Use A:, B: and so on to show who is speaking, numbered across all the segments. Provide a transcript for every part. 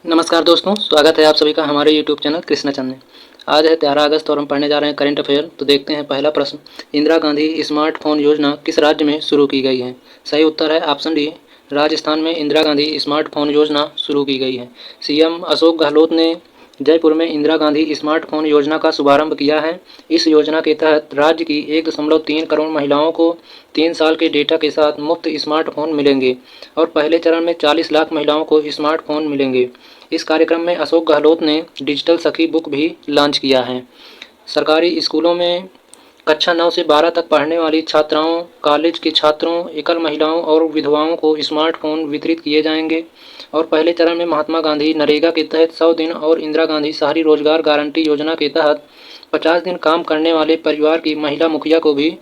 A: नमस्कार दोस्तों, स्वागत है आप सभी का हमारे यूट्यूब चैनल कृष्णा चंद में। आज है 13 अगस्त और हम पढ़ने जा रहे हैं करंट अफेयर। तो देखते हैं पहला प्रश्न, इंदिरा गांधी स्मार्टफोन योजना किस राज्य में शुरू की गई है? सही उत्तर है ऑप्शन डी, राजस्थान में इंदिरा गांधी स्मार्टफोन योजना शुरू की गई है। सीएम अशोक गहलोत ने जयपुर में इंदिरा गांधी स्मार्टफोन योजना का शुभारंभ किया है। इस योजना के तहत राज्य की 1.3 करोड़ महिलाओं को 3 साल के डेटा के साथ मुफ्त स्मार्टफोन मिलेंगे और पहले चरण में 40 लाख महिलाओं को स्मार्टफोन मिलेंगे। इस कार्यक्रम में अशोक गहलोत ने डिजिटल सखी बुक भी लॉन्च किया है। सरकारी स्कूलों में कक्षा 9 से 12 तक पढ़ने वाली छात्राओं, कॉलेज के छात्रों, एकल महिलाओं और विधवाओं को स्मार्टफोन वितरित किए जाएंगे और पहले चरण में महात्मा गांधी नरेगा के तहत 100 दिन और इंदिरा गांधी शहरी रोजगार गारंटी योजना के तहत 50 दिन काम करने वाले परिवार की महिला मुखिया को भी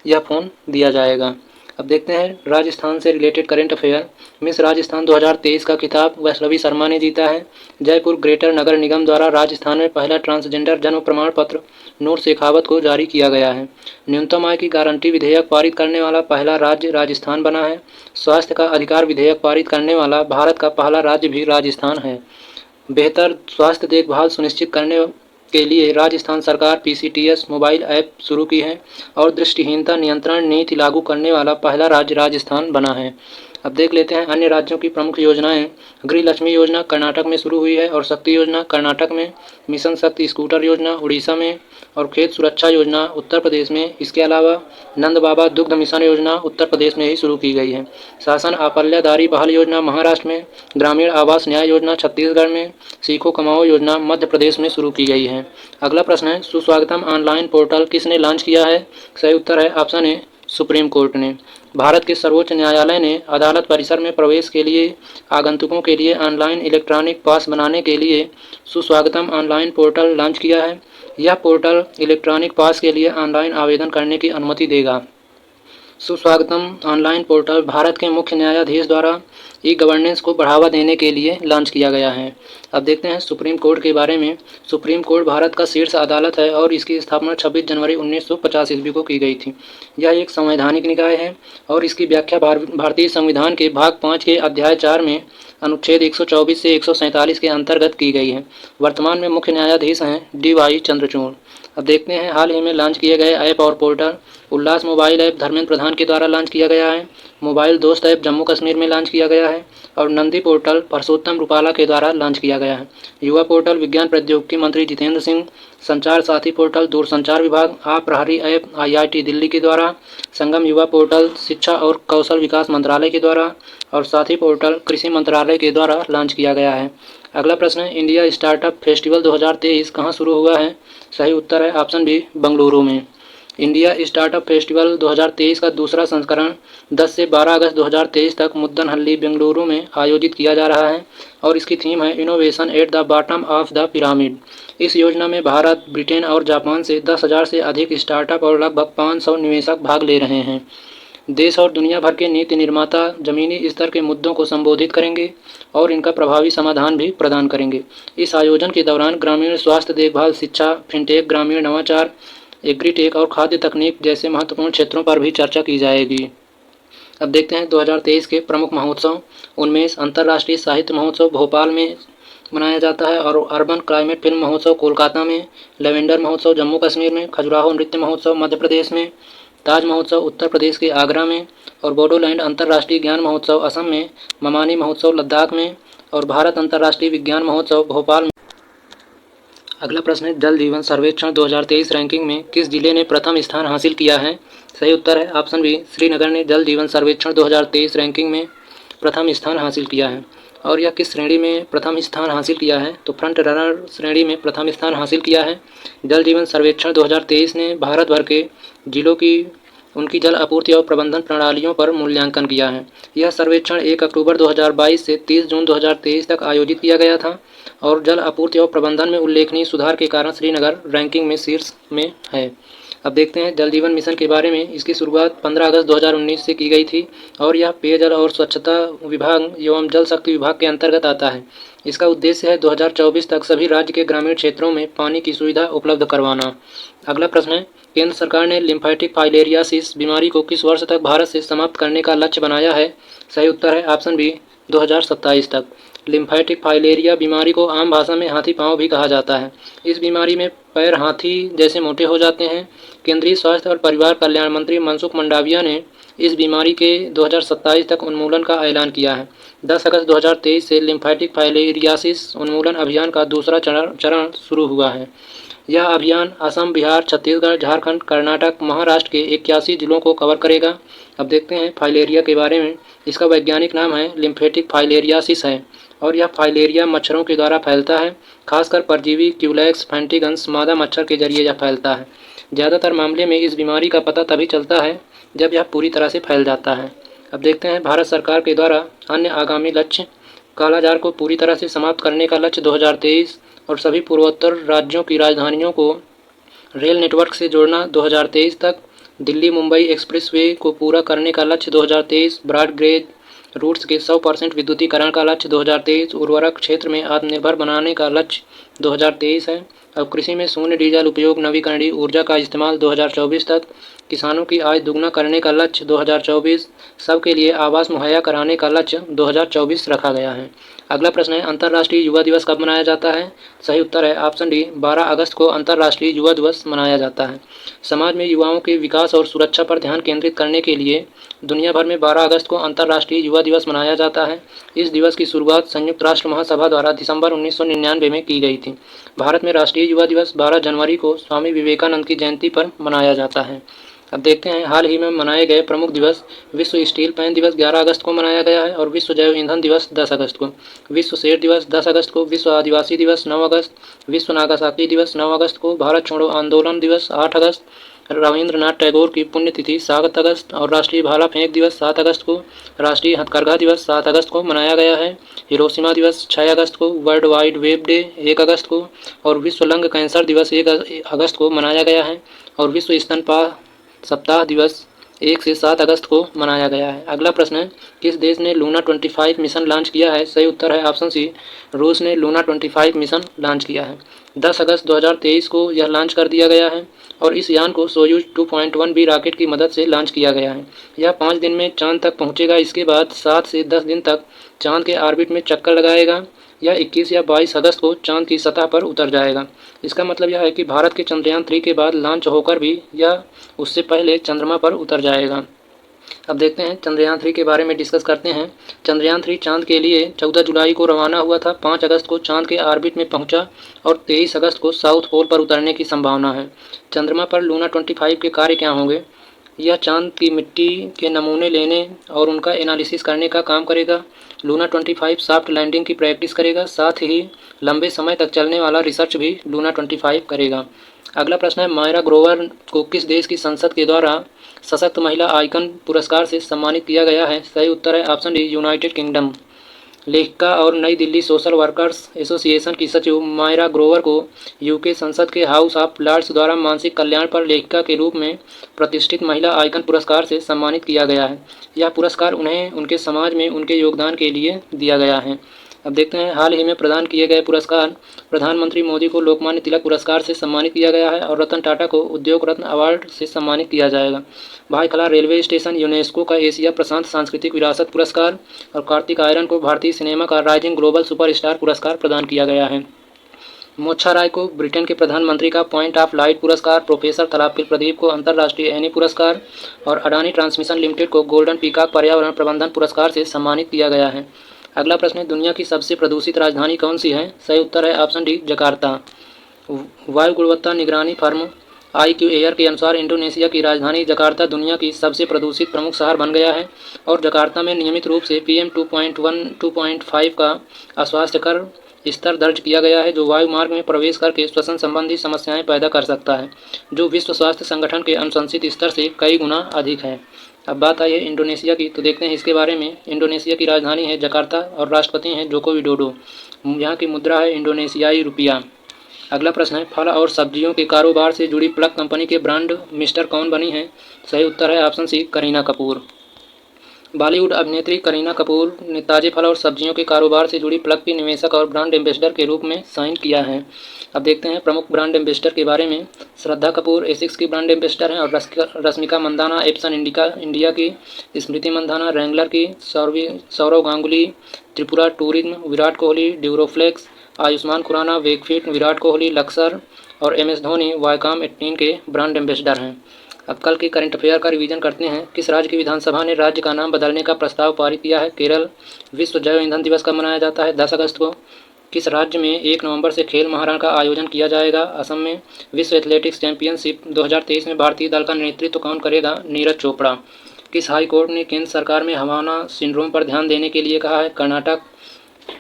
A: यह फ़ोन दिया जाएगा। अब देखते हैं राजस्थान से related current affair. Miss Rajasthan 2023 का खिताब वैष्णवी शर्मा ने जीता है। जयपुर ग्रेटर नगर निगम द्वारा राजस्थान में पहला ट्रांसजेंडर जन्म प्रमाण पत्र नूर शेखावत को जारी किया गया है। न्यूनतम आय की गारंटी विधेयक पारित करने वाला पहला राज्य राजस्थान बना है। स्वास्थ्य का अधिकार विधेयक पारित करने वाला भारत का पहला राज्य भी राजस्थान है। बेहतर स्वास्थ्य देखभाल सुनिश्चित करने के लिए राजस्थान सरकार पीसीटीएस मोबाइल ऐप शुरू की है और दृष्टिहीनता नियंत्रण नीति लागू करने वाला पहला राज्य राजस्थान बना है। अब देख लेते हैं अन्य राज्यों की प्रमुख योजनाएं। गृह लक्ष्मी योजना कर्नाटक में शुरू हुई है और शक्ति योजना कर्नाटक में, मिशन शक्ति स्कूटर योजना उड़ीसा में और खेत सुरक्षा योजना उत्तर प्रदेश में। इसके अलावा नंद बाबा दुग्ध मिशन योजना उत्तर प्रदेश में ही शुरू की गई है। शासन आपल्यादारी बहाल योजना महाराष्ट्र में, ग्रामीण आवास न्याय योजना छत्तीसगढ़ में, सीखो कमाओ योजना मध्य प्रदेश में शुरू की गई है। अगला प्रश्न है, सुस्वागतम ऑनलाइन पोर्टल किसने लॉन्च किया है? सही उत्तर है ऑप्शन ए, सुप्रीम कोर्ट ने। भारत के सर्वोच्च न्यायालय ने अदालत परिसर में प्रवेश के लिए आगंतुकों के लिए ऑनलाइन इलेक्ट्रॉनिक पास बनाने के लिए सुस्वागतम ऑनलाइन पोर्टल लॉन्च किया है। यह पोर्टल इलेक्ट्रॉनिक पास के लिए ऑनलाइन आवेदन करने की अनुमति देगा। सुस्वागतम ऑनलाइन पोर्टल भारत के मुख्य न्यायाधीश द्वारा ई गवर्नेंस को बढ़ावा देने के लिए लॉन्च किया गया है। अब देखते हैं सुप्रीम कोर्ट के बारे में। सुप्रीम कोर्ट भारत का शीर्ष अदालत है और इसकी स्थापना 26 जनवरी 1950 ईस्वी को की गई थी। यह एक संवैधानिक निकाय है और इसकी व्याख्या भारतीय संविधान के भाग 5 के अध्याय 4 में अनुच्छेद 124 से 147 के अंतर्गत की गई है। वर्तमान में मुख्य न्यायाधीश हैं डी.वाई. चंद्रचूड़। अब देखते हैं हाल ही में लॉन्च किए गए ऐप और पोर्टल। उल्लास मोबाइल ऐप धर्मेंद्र प्रधान के द्वारा लॉन्च किया गया है। मोबाइल दोस्त ऐप जम्मू कश्मीर में लॉन्च किया गया है और नंदी पोर्टल परसोत्तम रूपाला के द्वारा लॉन्च किया गया है। युवा पोर्टल विज्ञान प्रौद्योगिकी मंत्री जितेंद्र सिंह। संचार साथी पोर्टल दूरसंचार विभाग। आप प्रहरी ऐप आईआईटी दिल्ली के द्वारा। संगम युवा पोर्टल शिक्षा और कौशल विकास मंत्रालय के द्वारा और साथी पोर्टल कृषि मंत्रालय के द्वारा लॉन्च किया गया है। अगला प्रश्न है, इंडिया स्टार्टअप फेस्टिवल 2023 कहाँ शुरू हुआ है? सही उत्तर है ऑप्शन बी, बेंगलुरु में। इंडिया स्टार्टअप फेस्टिवल 2023 का दूसरा संस्करण 10 से 12 अगस्त 2023 तक मुद्दनहल्ली बेंगलुरु में आयोजित किया जा रहा है और इसकी थीम है innovation at the bottom of the pyramid. इस योजना में भारत, ब्रिटेन और जापान से 10,000 से अधिक स्टार्टअप और लगभग 500 निवेशक भाग ले रहे हैं। देश और दुनिया भर के नीति निर्माता जमीनी स्तर के मुद्दों को संबोधित करेंगे और इनका प्रभावी समाधान भी प्रदान करेंगे। इस आयोजन के दौरान ग्रामीण स्वास्थ्य देखभाल, शिक्षा, फिनटेक, ग्रामीण नवाचार, एग्रीटेक और खाद्य तकनीक जैसे महत्वपूर्ण क्षेत्रों पर भी चर्चा की जाएगी। अब देखते हैं 2023 के प्रमुख महोत्सव। उनमें अंतर्राष्ट्रीय साहित्य महोत्सव भोपाल में मनाया जाता है और अर्बन क्लाइमेट फिल्म महोत्सव कोलकाता में, लेवेंडर महोत्सव जम्मू कश्मीर में, खजुराहो नृत्य महोत्सव मध्य प्रदेश में, ताज महोत्सव उत्तर प्रदेश के आगरा में और बोडोलैंड अंतर्राष्ट्रीय ज्ञान महोत्सव असम में, ममानी महोत्सव लद्दाख में और भारत अंतर्राष्ट्रीय विज्ञान महोत्सव भोपाल में। अगला प्रश्न है, जल जीवन सर्वेक्षण 2023 रैंकिंग में किस जिले ने प्रथम स्थान हासिल किया है? सही उत्तर है ऑप्शन बी, श्रीनगर ने जल जीवन सर्वेक्षण 2023 रैंकिंग में प्रथम स्थान हासिल किया है। और यह किस श्रेणी में प्रथम स्थान हासिल किया है? तो फ्रंट रनर श्रेणी में प्रथम स्थान हासिल किया है। जल जीवन सर्वेक्षण 2023 ने भारत भर के जिलों की उनकी जल आपूर्ति और प्रबंधन प्रणालियों पर मूल्यांकन किया है। यह सर्वेक्षण 1 अक्टूबर 2022 से 30 जून 2023 तक आयोजित किया गया था और जल आपूर्ति और प्रबंधन में उल्लेखनीय सुधार के कारण श्रीनगर रैंकिंग में शीर्ष में है। अब देखते हैं जल जीवन मिशन के बारे में। इसकी शुरुआत 15 अगस्त 2019 से की गई थी और यह पेयजल और स्वच्छता विभाग एवं जल शक्ति विभाग के अंतर्गत आता है। इसका उद्देश्य है 2024 तक सभी राज्य के ग्रामीण क्षेत्रों में पानी की सुविधा उपलब्ध करवाना। अगला प्रश्न है, केंद्र सरकार ने लिम्फेटिक फाइलेरियासिस बीमारी को किस वर्ष तक भारत से समाप्त करने का लक्ष्य बनाया है? सही उत्तर है ऑप्शन बी, 2027 तक। लिम्फेटिक फाइलेरिया बीमारी को आम भाषा में हाथी पाँव भी कहा जाता है। इस बीमारी में पैर हाथी जैसे मोटे हो जाते हैं। केंद्रीय स्वास्थ्य और परिवार कल्याण मंत्री मनसुख मंडाविया ने इस बीमारी के 2027 तक उन्मूलन का ऐलान किया है। 10 अगस्त 2023 से लिम्फेटिक फाइलेरियासिस उन्मूलन अभियान का दूसरा चरण शुरू हुआ है। यह अभियान असम, बिहार, छत्तीसगढ़, झारखंड, कर्नाटक, महाराष्ट्र के 81 जिलों को कवर करेगा। अब देखते हैं फाइलेरिया के बारे में। इसका वैज्ञानिक नाम है लिम्फेटिक फाइलेरियासिस है और यह फाइलेरिया मच्छरों के द्वारा फैलता है। खासकर परजीवी क्यूलेक्स फेंटिगन्स मादा मच्छर के जरिए यह फैलता है। ज़्यादातर मामले में इस बीमारी का पता तभी चलता है जब यह पूरी तरह से फैल जाता है। अब देखते हैं भारत सरकार के द्वारा अन्य आगामी लक्ष्य। कालाजार को पूरी तरह से समाप्त करने का लक्ष्य 2023 और सभी पूर्वोत्तर राज्यों की राजधानियों को रेल नेटवर्क से जोड़ना 2023 तक। दिल्ली मुंबई एक्सप्रेसवे को पूरा करने का लक्ष्य 2023। ब्रॉड गेज रूट्स के 100% विद्युतीकरण का लक्ष्य 2023। उर्वरक क्षेत्र में आत्मनिर्भर बनाने का लक्ष्य 2023 है। अब कृषि में शून्य डीजल उपयोग, नवीकरणीय ऊर्जा का इस्तेमाल 2024 तक। किसानों की आय दुगना करने का लक्ष्य 2024। सबके लिए आवास मुहैया कराने का लक्ष्य 2024 रखा गया है। अगला प्रश्न है, अंतर्राष्ट्रीय युवा दिवस कब मनाया जाता है? सही उत्तर है ऑप्शन डी, 12 अगस्त को अंतर्राष्ट्रीय युवा दिवस मनाया जाता है। समाज में युवाओं के विकास और सुरक्षा पर ध्यान केंद्रित करने के लिए दुनिया भर में 12 अगस्त को अंतर्राष्ट्रीय युवा दिवस मनाया जाता है। इस दिवस की शुरुआत संयुक्त राष्ट्र महासभा द्वारा दिसंबर 1999 में की गई थी। भारत में राष्ट्रीय युवा दिवस 12 जनवरी को स्वामी विवेकानंद की जयंती पर मनाया जाता है। अब देखते हैं हाल ही में मनाए गए प्रमुख दिवस। विश्व स्टील पेन दिवस 11 अगस्त को मनाया गया है और विश्व जैव ईंधन दिवस 10 अगस्त को। विश्व शेर दिवस 10 अगस्त को। विश्व आदिवासी दिवस 9 अगस्त। विश्व नागासाकी दिवस 9 अगस्त को। भारत छोड़ो आंदोलन दिवस 8 अगस्त। रविंद्रनाथ टैगोर की पुण्यतिथि 7 अगस्त और राष्ट्रीय भाला फेंक दिवस 7 अगस्त को। राष्ट्रीय हथकरघा दिवस 7 अगस्त को मनाया गया है। हिरोशिमा दिवस 6 अगस्त को। वर्ल्ड वाइड वेब डे 1 अगस्त को और विश्व लंग कैंसर दिवस 1 अगस्त को मनाया गया है और विश्व स्तनपान सप्ताह दिवस 1 से 7 अगस्त को मनाया गया है। अगला प्रश्न है, किस देश ने लूना 25 मिशन लॉन्च किया है? सही उत्तर है ऑप्शन सी, रूस ने लूना 25 मिशन लॉन्च किया है। 10 अगस्त 2023 को यह लॉन्च कर दिया गया है और इस यान को सोयूज 2.1B रॉकेट की मदद से लॉन्च किया गया है। यह 5 दिन में चांद तक पहुंचेगा। इसके बाद 7 से 10 दिन तक चांद के ऑर्बिट में चक्कर लगाएगा। यह 21 या 22 अगस्त को चांद की सतह पर उतर जाएगा। इसका मतलब यह है कि भारत के चंद्रयान 3 के बाद लॉन्च होकर भी यह उससे पहले चंद्रमा पर उतर जाएगा। अब देखते हैं चंद्रयान 3 के बारे में डिस्कस करते हैं। चंद्रयान 3 चांद के लिए 14 जुलाई को रवाना हुआ था। 5 अगस्त को चांद के ऑर्बिट में पहुंचा और 23 अगस्त को साउथ पोल पर उतरने की संभावना है। चंद्रमा पर लूना 25 के कार्य क्या होंगे? यह चांद की मिट्टी के नमूने लेने और उनका एनालिसिस करने का काम करेगा। लूना 25 सॉफ्ट लैंडिंग की प्रैक्टिस करेगा। साथ ही लंबे समय तक चलने वाला रिसर्च भी लूना 25 करेगा। अगला प्रश्न है, मायरा ग्रोवर को किस देश की संसद के द्वारा सशक्त महिला आइकन पुरस्कार से सम्मानित किया गया है? सही उत्तर है ऑप्शन डी, यूनाइटेड किंगडम। लेखिका और नई दिल्ली सोशल वर्कर्स एसोसिएशन की सचिव मायरा ग्रोवर को यूके संसद के हाउस ऑफ लॉर्ड्स द्वारा मानसिक कल्याण पर लेखिका के रूप में प्रतिष्ठित महिला आइकन पुरस्कार से सम्मानित किया गया है। यह पुरस्कार उन्हें उनके समाज में उनके योगदान के लिए दिया गया है। अब देखते हैं हाल ही में प्रदान किए गए पुरस्कार। प्रधानमंत्री मोदी को लोकमान्य तिलक पुरस्कार से सम्मानित किया गया है और रतन टाटा को उद्योग रत्न अवार्ड से सम्मानित किया जाएगा। भाईखला रेलवे स्टेशन यूनेस्को का एशिया प्रशांत सांस्कृतिक विरासत पुरस्कार और कार्तिक आर्यन को भारतीय सिनेमा का राइजिंग ग्लोबल सुपरस्टार पुरस्कार प्रदान किया गया है। मोक्षा राय को ब्रिटेन के प्रधानमंत्री का पॉइंट ऑफ लाइट पुरस्कार, प्रोफेसर तलापिल प्रदीप को अंतर्राष्ट्रीय एनी पुरस्कार और अडानी ट्रांसमिशन लिमिटेड को गोल्डन पीकॉक पर्यावरण प्रबंधन पुरस्कार से सम्मानित किया गया है। अगला प्रश्न है, दुनिया की सबसे प्रदूषित राजधानी कौन सी है? सही उत्तर है ऑप्शन डी, जकार्ता। वायु गुणवत्ता निगरानी फर्म IQ एयर के अनुसार इंडोनेशिया की राजधानी जकार्ता दुनिया की सबसे प्रदूषित प्रमुख शहर बन गया है और जकार्ता में नियमित रूप से PM 2.1-2.5 का अस्वास्थ्यकर स्तर दर्ज किया गया है, जो वायु मार्ग में प्रवेश करके श्वसन संबंधी समस्याएं पैदा कर सकता है, जो विश्व स्वास्थ्य संगठन के अनुशंसित स्तर से कई गुना अधिक है। अब बात आई है इंडोनेशिया की, तो देखते हैं इसके बारे में। इंडोनेशिया की राजधानी है जकार्ता और राष्ट्रपति हैं जोको विडोडो। यहाँ की मुद्रा है इंडोनेशियाई रुपया। अगला प्रश्न है, फल और सब्जियों के कारोबार से जुड़ी प्लग कंपनी के ब्रांड मिस्टर कौन बनी है? सही उत्तर है ऑप्शन सी, करीना कपूर। बॉलीवुड अभिनेत्री करीना कपूर ने ताजे फल और सब्जियों के कारोबार से जुड़ी प्लग की निवेशक और ब्रांड एम्बेसडर के रूप में साइन किया है। अब देखते हैं प्रमुख ब्रांड एम्बेसडर के बारे में। श्रद्धा कपूर एसिक्स की ब्रांड एम्बेसडर हैं और रश्मिका मंदाना एप्सन इंडिया की, स्मृति मंदाना रैंगलर की, सौरव गांगुली त्रिपुरा टूरिज्म, विराट कोहली ड्यूरोफ्लेक्स, आयुष्मान खुराना वेकफिट, विराट कोहली लक्सर और MS धोनी वायकॉम 18 के ब्रांड एम्बेसडर हैं। अब कल के करंट अफेयर का रिवीजन करते हैं। किस राज्य की विधानसभा ने राज्य का नाम बदलने का प्रस्ताव पारित किया है? केरल। विश्व जैव ईंधन दिवस कब मनाया जाता है? 10 अगस्त को। किस राज्य में 1 नवंबर से खेल महारण का आयोजन किया जाएगा? असम में। विश्व एथलेटिक्स चैंपियनशिप 2023 में भारतीय दल का नेतृत्व कौन करेगा? नीरज चोपड़ा। किस हाई कोर्ट ने केंद्र सरकार में हवाना सिंड्रोम पर ध्यान देने के लिए कहा है? कर्नाटक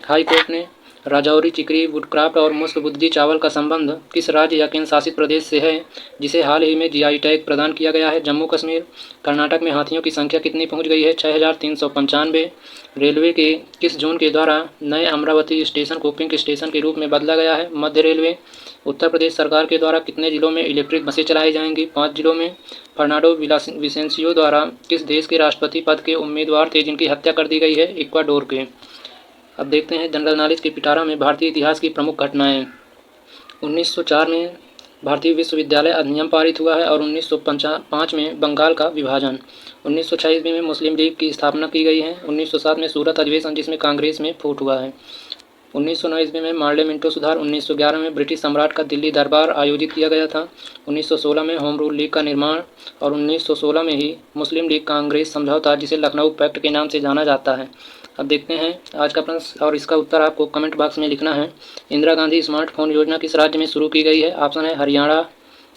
A: हाई कोर्ट ने। राजौरी चिकरी वुडक्राफ्ट और मुश्क बुद्धी चावल का संबंध किस राज्य या केंद्र शासित प्रदेश से है जिसे हाल ही में GI टैग प्रदान किया गया है? जम्मू कश्मीर। कर्नाटक में हाथियों की संख्या कितनी पहुंच गई है? 6395। रेलवे के किस जोन के द्वारा नए अमरावती स्टेशन को पिंक स्टेशन के रूप में बदला गया है? मध्य रेलवे। उत्तर प्रदेश सरकार के द्वारा कितने जिलों में इलेक्ट्रिक बसें चलाई जाएंगी? 5 जिलों में। फर्नांडो विसेंसियो द्वारा किस देश के राष्ट्रपति पद के उम्मीदवार थे जिनकी हत्या कर दी गई है? इक्वाडोर के। अब देखते हैं जनरल नॉलेज के पिटारा में भारतीय इतिहास की प्रमुख घटनाएं। 1904 में भारतीय विश्वविद्यालय अधिनियम पारित हुआ है और 1905 में बंगाल का विभाजन। 1906 ईस्वी में मुस्लिम लीग की स्थापना की गई है। 1907 में सूरत अधिवेशन जिसमें कांग्रेस में फूट हुआ है। 1909 ईस्वी में मार्ले मिंटो सुधार। 1911 में ब्रिटिश सम्राट का दिल्ली दरबार आयोजित किया गया था। 1916 में होम रूल लीग का निर्माण और 1916 में ही मुस्लिम लीग कांग्रेस समझौता जिसे लखनऊ पैक्ट के नाम से जाना जाता है। अब देखते हैं आज का प्रश्न और इसका उत्तर आपको कमेंट बॉक्स में लिखना है। इंदिरा गांधी स्मार्टफोन योजना किस राज्य में शुरू की गई है? ऑप्शन है हरियाणा,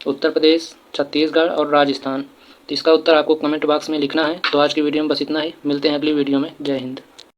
A: उत्तर प्रदेश, छत्तीसगढ़ और राजस्थान। तो इसका उत्तर आपको कमेंट बॉक्स में लिखना है। तो आज की वीडियो में बस इतना ही। मिलते हैं अगली वीडियो में। जय हिंद।